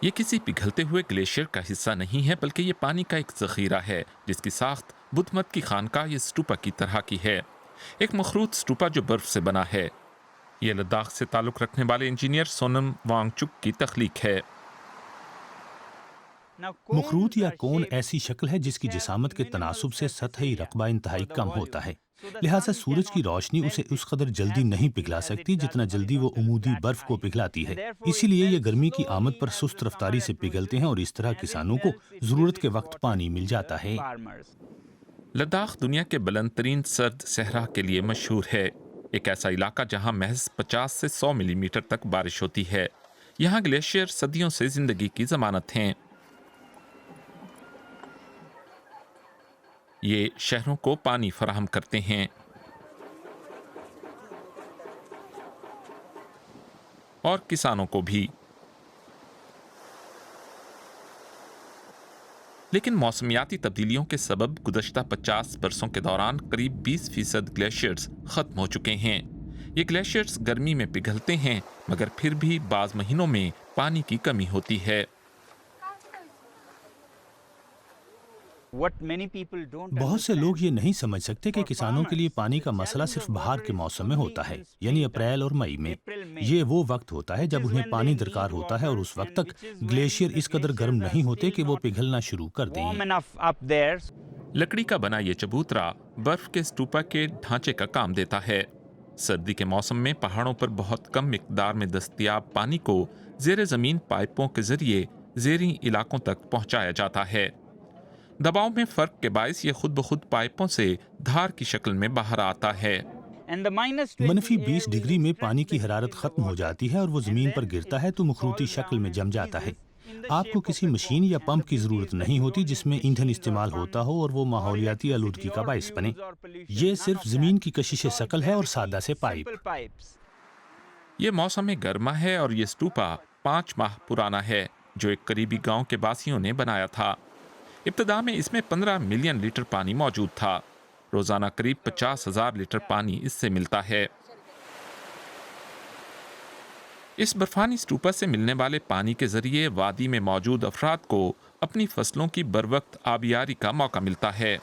یہ کسی پگھلتے ہوئے گلیشیئر کا حصہ نہیں ہے، بلکہ یہ پانی کا ایک ذخیرہ ہے جس کی ساخت بدھ مت کی خانقاہ یا اسٹوپا کی طرح کی ہے، ایک مخروط اسٹوپا جو برف سے بنا ہے۔ یہ لداخ سے تعلق رکھنے والے انجینئر سونم وانگ چک کی تخلیق ہے۔ مخروط یا کون ایسی شکل ہے جس کی جسامت کے تناسب سے سطحی رقبہ انتہائی کم ہوتا ہے، لہٰذا سورج کی روشنی اسے اس قدر جلدی نہیں پگھلا سکتی جتنا جلدی وہ عمودی برف کو پگھلاتی ہے، اسی لیے یہ گرمی کی آمد پر سست رفتاری سے پگھلتے ہیں اور اس طرح کسانوں کو ضرورت کے وقت پانی مل جاتا ہے۔ لداخ دنیا کے بلند ترین سرد صحرا کے لیے مشہور ہے، ایک ایسا علاقہ جہاں محض 50 سے 100 ملی میٹر تک بارش ہوتی ہے۔ یہاں گلیشیئر صدیوں سے زندگی کی ضمانت ہیں۔ یہ شہروں کو پانی فراہم کرتے ہیں اور کسانوں کو بھی، لیکن موسمیاتی تبدیلیوں کے سبب گزشتہ 50 برسوں کے دوران قریب 20% گلیشیئرز ختم ہو چکے ہیں۔ یہ گلیشیئرز گرمی میں پگھلتے ہیں، مگر پھر بھی بعض مہینوں میں پانی کی کمی ہوتی ہے۔ بہت سے لوگ یہ نہیں سمجھ سکتے کہ کسانوں کے لیے پانی کا مسئلہ صرف بہار کے موسم میں ہوتا ہے، یعنی اپریل اور مئی میں۔ یہ وہ وقت ہوتا ہے جب انہیں پانی درکار ہوتا ہے اور اس وقت تک گلیشیئر اس قدر گرم نہیں ہوتے کہ وہ پگھلنا شروع کر دیں۔ لکڑی کا بنا یہ چبوترا برف کے اسٹوپا کے ڈھانچے کا کام دیتا ہے۔ سردی کے موسم میں پہاڑوں پر بہت کم مقدار میں دستیاب پانی کو زیر زمین پائپوں کے ذریعے زیریں علاقوں تک پہنچایا جاتا ہے۔ دباؤ میں فرق کے باعث یہ خود بخود پائپوں سے دھار کی شکل میں باہر آتا ہے۔ -20 ڈگری میں پانی کی حرارت ختم ہو جاتی ہے اور وہ زمین پر گرتا ہے تو مخروطی شکل میں جم جاتا ہے۔ آپ کو کسی مشین یا پمپ کی ضرورت نہیں ہوتی جس میں ایندھن استعمال ہوتا ہو اور وہ ماحولیاتی آلودگی کا باعث بنے۔ یہ صرف زمین کی کشش شکل ہے اور سادہ سے پائپ۔ یہ موسم گرما ہے اور یہ اسٹوپا 5 ماہ پرانا ہے، جو ایک قریبی گاؤں کے باسیوں نے بنایا تھا۔ ابتدا میں اس میں 15 ملین لیٹر پانی موجود تھا۔ روزانہ قریب 50,000 لیٹر پانی اس سے ملتا ہے۔ اس برفانی اسٹوپا سے ملنے والے پانی کے ذریعے وادی میں موجود افراد کو اپنی فصلوں کی بروقت آبیاری کا موقع ملتا ہے۔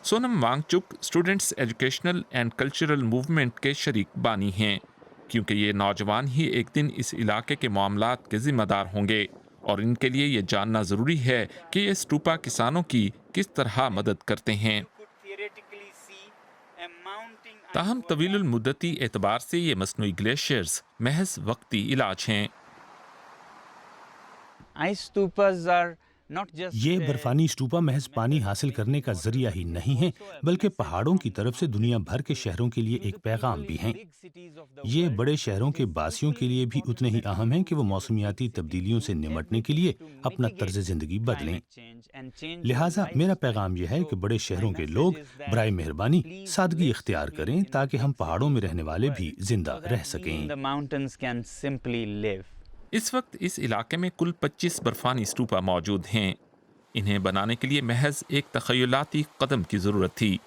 سونم وانگ چک students educational and cultural movement کے شریک بانی ہیں، کیونکہ یہ نوجوان ہی ایک دن اس علاقے کے معاملات کے ذمہ دار ہوں گے، اور ان کے لیے یہ جاننا ضروری ہے کہ یہ اسٹوپا کسانوں کی کس طرح مدد کرتے ہیں۔ تاہم طویل المدتی اعتبار سے یہ مصنوعی گلیشیئرز محض وقتی علاج ہیں۔ یہ برفانی اسٹوپا محض پانی حاصل کرنے کا ذریعہ ہی نہیں ہے، بلکہ پہاڑوں کی طرف سے دنیا بھر کے شہروں کے لیے ایک پیغام بھی ہیں۔ یہ بڑے شہروں کے باسیوں کے لیے بھی اتنے ہی اہم ہیں کہ وہ موسمیاتی تبدیلیوں سے نمٹنے کے لیے اپنا طرز زندگی بدلیں۔ لہٰذا میرا پیغام یہ ہے کہ بڑے شہروں کے لوگ برائے مہربانی سادگی اختیار کریں تاکہ ہم پہاڑوں میں رہنے والے بھی زندہ رہ سکیں۔ اس وقت اس علاقے میں کل 25 برفانی اسٹوپا موجود ہیں۔ انہیں بنانے کے لیے محض ایک تخیلاتی قدم کی ضرورت تھی،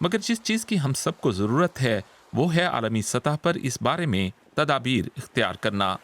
مگر جس چیز کی ہم سب کو ضرورت ہے وہ ہے عالمی سطح پر اس بارے میں تدابیر اختیار کرنا۔